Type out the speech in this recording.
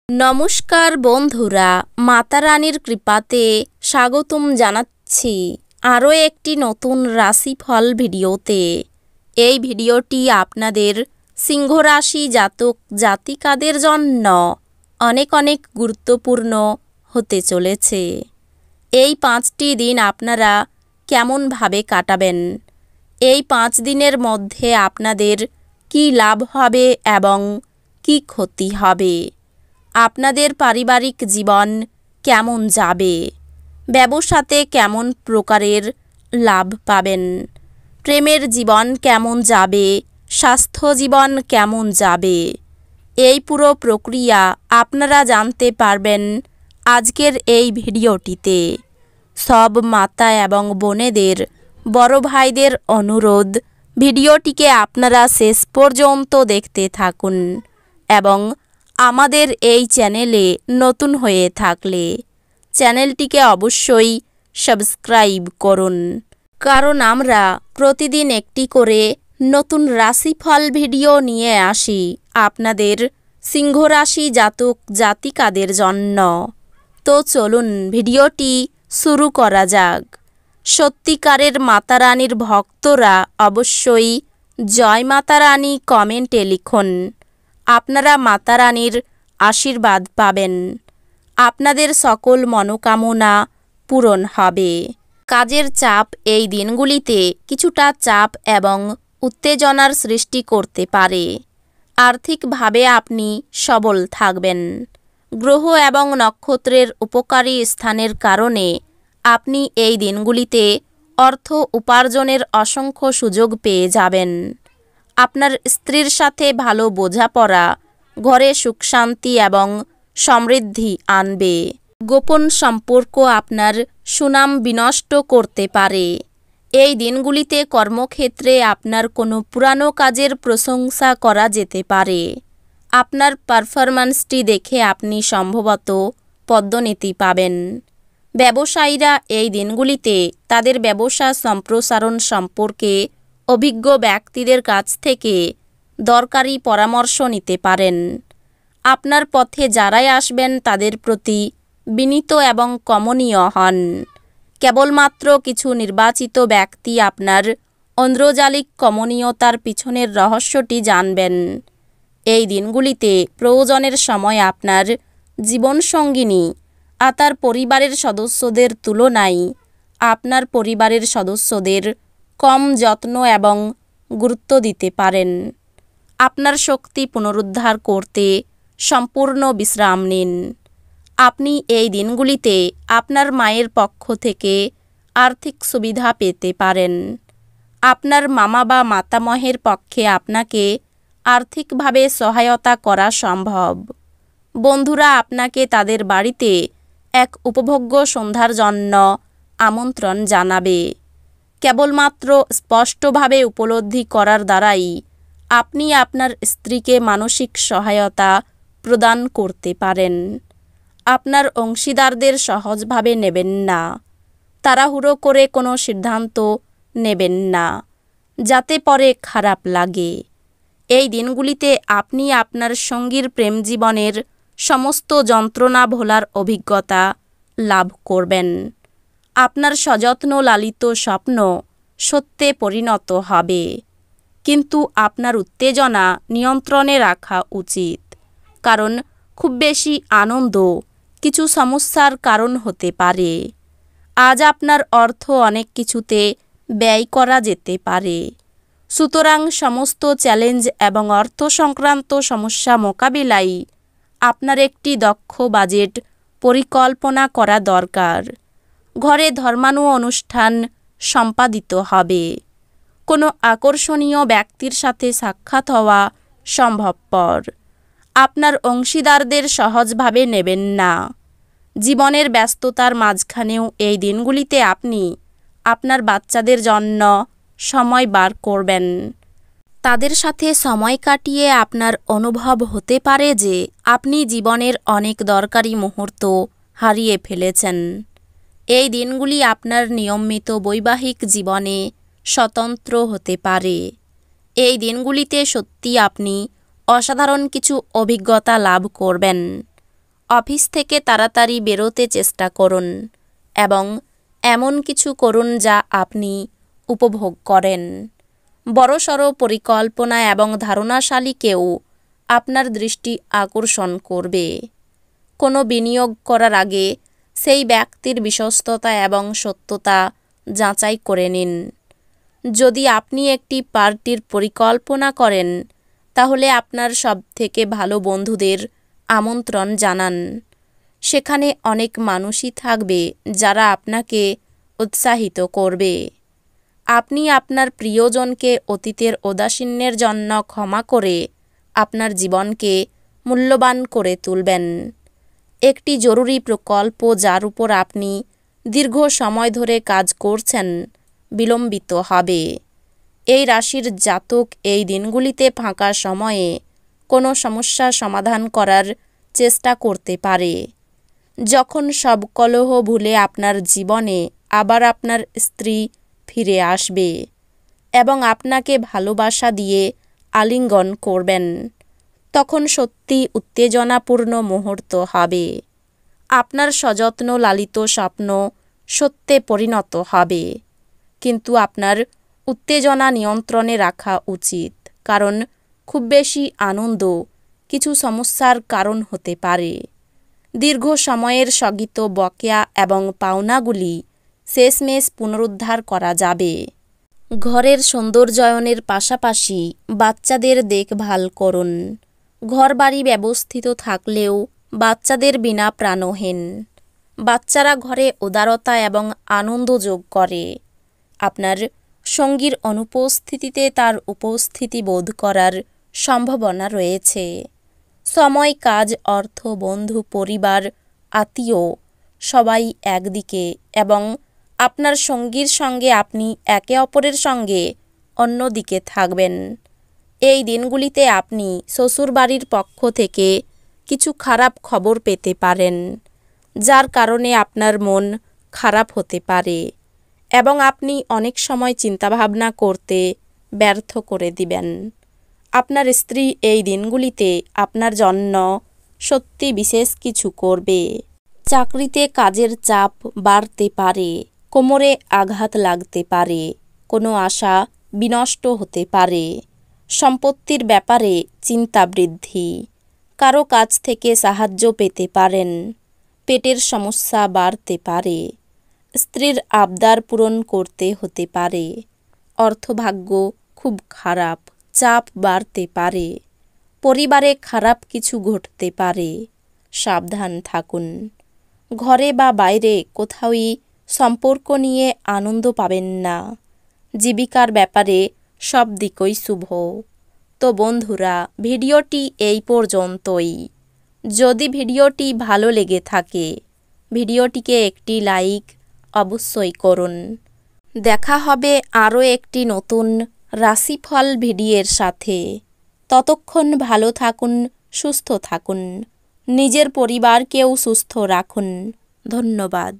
নমস্কার বন্ধুরা, মাতা রানীর কৃপাতে স্বাগতম জানাচ্ছি আরও একটি নতুন রাশিফল ভিডিওতে। এই ভিডিওটি আপনাদের সিংহ রাশি জাতক জাতিকাদের জন্য অনেক অনেক গুরুত্বপূর্ণ হতে চলেছে। এই 5টি দিন আপনারা কেমনভাবে কাটাবেন, এই 5 দিনের মধ্যে আপনাদের কি লাভ হবে এবং কি ক্ষতি হবে, আপনাদের পারিবারিক জীবন কেমন যাবে, ব্যবসাতে কেমন প্রকারের লাভ পাবেন, প্রেমের জীবন কেমন যাবে, স্বাস্থ্য জীবন কেমন যাবে, এই পুরো প্রক্রিয়া আপনারা জানতে পারবেন আজকের এই ভিডিওটিতে। সব মাতা এবং বোনেদের, বড় ভাইদের অনুরোধ, ভিডিওটিকে আপনারা শেষ পর্যন্ত দেখতে থাকুন এবং আমাদের এই চ্যানেলে নতুন হয়ে থাকলে চ্যানেলটিকে অবশ্যই সাবস্ক্রাইব করুন, কারণ আমরা প্রতিদিন একটি করে নতুন রাশিফল ভিডিও নিয়ে আসি আপনাদের সিংহ রাশি জাতক জাতিকাদের জন্য। তো চলুন ভিডিওটি শুরু করা যাক। সত্যিকারের মাতা রানীর ভক্তরা অবশ্যই জয় মাতা রানী কমেন্টে লিখুন। আপনারা মাতা রানীর আশীর্বাদ পাবেন, আপনাদের সকল মনোকামনা পূরণ হবে। কাজের চাপ এই দিনগুলিতে কিছুটা চাপ এবং উত্তেজনার সৃষ্টি করতে পারে। আর্থিকভাবে আপনি সবল থাকবেন। গ্রহ এবং নক্ষত্রের উপকারী স্থানের কারণে আপনি এই দিনগুলিতে অর্থ উপার্জনের অসংখ্য সুযোগ পেয়ে যাবেন। আপনার স্ত্রীর সাথে ভালো বোঝাপড়া ঘরে সুখ শান্তি এবং সমৃদ্ধি আনবে। গোপন সম্পর্ক আপনার সুনাম বিনষ্ট করতে পারে। এই দিনগুলিতে কর্মক্ষেত্রে আপনার কোনো পুরানো কাজের প্রশংসা করা যেতে পারে। আপনার পারফরম্যান্সটি দেখে আপনি সম্ভবত পদোন্নতি পাবেন। ব্যবসায়ীরা এই দিনগুলিতে তাদের ব্যবসা সম্প্রসারণ সম্পর্কে অভিজ্ঞ ব্যক্তিদের কাছ থেকে দরকারি পরামর্শ নিতে পারেন। আপনার পথে যারাই আসবেন তাদের প্রতি বিনীত এবং কমনীয় হন। কেবলমাত্র কিছু নির্বাচিত ব্যক্তি আপনার ঐন্দ্রজালিক কমনীয়তার পিছনের রহস্যটি জানবেন। এই দিনগুলিতে প্রয়োজনের সময় আপনার জীবনসঙ্গিনী তার পরিবারের সদস্যদের তুলনায় আপনার পরিবারের সদস্যদের কম যত্ন এবং গুরুত্ব দিতে পারেন। আপনার শক্তি পুনরুদ্ধার করতে সম্পূর্ণ বিশ্রাম নিন। আপনি এই দিনগুলিতে আপনার মায়ের পক্ষ থেকে আর্থিক সুবিধা পেতে পারেন। আপনার মামা বা মাতামহের পক্ষে আপনাকে আর্থিকভাবে সহায়তা করা সম্ভব। বন্ধুরা আপনাকে তাদের বাড়িতে এক উপভোগ্য সন্ধ্যার জন্য আমন্ত্রণ জানাবে। কেবলমাত্র স্পষ্টভাবে উপলব্ধি করার দ্বারাই আপনি আপনার স্ত্রীকে মানসিক সহায়তা প্রদান করতে পারেন। আপনার অংশীদারদের সহজভাবে নেবেন না। তাড়াহুড়ো করে কোনো সিদ্ধান্ত নেবেন না, যাতে পরে খারাপ লাগে। এই দিনগুলিতে আপনি আপনার সঙ্গীর প্রেম জীবনের সমস্ত যন্ত্রণা ভোলার অভিজ্ঞতা লাভ করবেন। আপনার সযত্ন লালিত স্বপ্ন সত্যে পরিণত হবে, কিন্তু আপনার উত্তেজনা নিয়ন্ত্রণে রাখা উচিত, কারণ খুব বেশি আনন্দ কিছু সমস্যার কারণ হতে পারে। আজ আপনার অর্থ অনেক কিছুতে ব্যয় করা যেতে পারে। সুতরাং সমস্ত চ্যালেঞ্জ এবং অর্থ সংক্রান্ত সমস্যা মোকাবিলায় আপনার একটি দক্ষ বাজেট পরিকল্পনা করা দরকার। ঘরে ধর্মানু অনুষ্ঠান সম্পাদিত হবে। কোনো আকর্ষণীয় ব্যক্তির সাথে সাক্ষাৎ হওয়া সম্ভবপর। আপনার অংশীদারদের সহজভাবে নেবেন না। জীবনের ব্যস্ততার মাঝখানেও এই দিনগুলিতে আপনি আপনার বাচ্চাদের জন্য সময় বার করবেন। তাদের সাথে সময় কাটিয়ে আপনার অনুভব হতে পারে যে আপনি জীবনের অনেক দরকারি মুহূর্ত হারিয়ে ফেলেছেন। এই দিনগুলি আপনার নিয়মিত বৈবাহিক জীবনে স্বতন্ত্র হতে পারে। এই দিনগুলিতে সত্যি আপনি অসাধারণ কিছু অভিজ্ঞতা লাভ করবেন। অফিস থেকে তাড়াতাড়ি বেরোতে চেষ্টা করুন এবং এমন কিছু করুন যা আপনি উপভোগ করেন। বড়সড় পরিকল্পনা এবং ধারণাশালী কেউ আপনার দৃষ্টি আকর্ষণ করবে। কোনো বিনিয়োগ করার আগে সেই ব্যক্তির বিশ্বস্ততা এবং সত্যতা যাচাই করে নিন। যদি আপনি একটি পার্টির পরিকল্পনা করেন, তাহলে আপনার সবথেকে ভালো বন্ধুদের আমন্ত্রণ জানান। সেখানে অনেক মানুষই থাকবে যারা আপনাকে উৎসাহিত করবে। আপনি আপনার প্রিয়জনকে অতীতের ঔদাসীন্যের জন্য ক্ষমা করে আপনার জীবনকে মূল্যবান করে তুলবেন। একটি জরুরি প্রকল্প যার উপর আপনি দীর্ঘ সময় ধরে কাজ করছেন বিলম্বিত হবে। এই রাশির জাতক এই দিনগুলিতে ফাঁকা সময়ে কোনো সমস্যা সমাধান করার চেষ্টা করতে পারে। যখন সব কলহ ভুলে আপনার জীবনে আবার আপনার স্ত্রী ফিরে আসবে এবং আপনাকে ভালোবাসা দিয়ে আলিঙ্গন করবেন, তখন সত্যি উত্তেজনাপূর্ণ মুহূর্ত হবে। আপনার সযত্ন লালিত স্বপ্ন সত্যে পরিণত হবে, কিন্তু আপনার উত্তেজনা নিয়ন্ত্রণে রাখা উচিত, কারণ খুব বেশি আনন্দ কিছু সমস্যার কারণ হতে পারে। দীর্ঘ সময়ের স্থগিত বকেয়া এবং পাওনাগুলি শেষমেশ পুনরুদ্ধার করা যাবে। ঘরের সৌন্দর্যায়নের পাশাপাশি বাচ্চাদের দেখভাল করুন। ঘরবাড়ি ব্যবস্থিত থাকলেও বাচ্চাদের বিনা প্রাণহীন। বাচ্চারা ঘরে উদারতা এবং আনন্দ যোগ করে। আপনার সঙ্গীর অনুপস্থিতিতে তার উপস্থিতি বোধ করার সম্ভাবনা রয়েছে। সময়, কাজ, অর্থ, বন্ধু, পরিবার, আত্মীয় সবাই একদিকে এবং আপনার সঙ্গীর সঙ্গে আপনি একে অপরের সঙ্গে অন্যদিকে থাকবেন। এই দিনগুলিতে আপনি শ্বশুরবাড়ির পক্ষ থেকে কিছু খারাপ খবর পেতে পারেন, যার কারণে আপনার মন খারাপ হতে পারে এবং আপনি অনেক সময় চিন্তাভাবনা করতে ব্যর্থ করে দিবেন। আপনার স্ত্রী এই দিনগুলিতে আপনার জন্য সত্যি বিশেষ কিছু করবে। চাকরিতে কাজের চাপ বাড়তে পারে, কোমরে আঘাত লাগতে পারে, কোনো আশা বিনষ্ট হতে পারে, সম্পত্তির ব্যাপারে চিন্তা বৃদ্ধি, কারো কাছ থেকে সাহায্য পেতে পারেন, পেটের সমস্যা বাড়তে পারে, স্ত্রীর আবদার পূরণ করতে হতে পারে, অর্থভাগ্য খুব খারাপ, চাপ বাড়তে পারে, পরিবারে খারাপ কিছু ঘটতে পারে, সাবধান থাকুন। ঘরে বা বাইরে কোথাওই সম্পর্ক নিয়ে আনন্দ পাবেন না। জীবিকার ব্যাপারে সব দিকই শুভ। তো বন্ধুরা, ভিডিওটি এই পর্যন্তই। যদি ভিডিওটি ভালো লেগে থাকে, ভিডিওটিকে একটি লাইক অবশ্যই করুন। দেখা হবে আরও একটি নতুন রাশিফল ভিডিওর সাথে। ততক্ষণ ভালো থাকুন, সুস্থ থাকুন, নিজের পরিবারকেও সুস্থ রাখুন। ধন্যবাদ।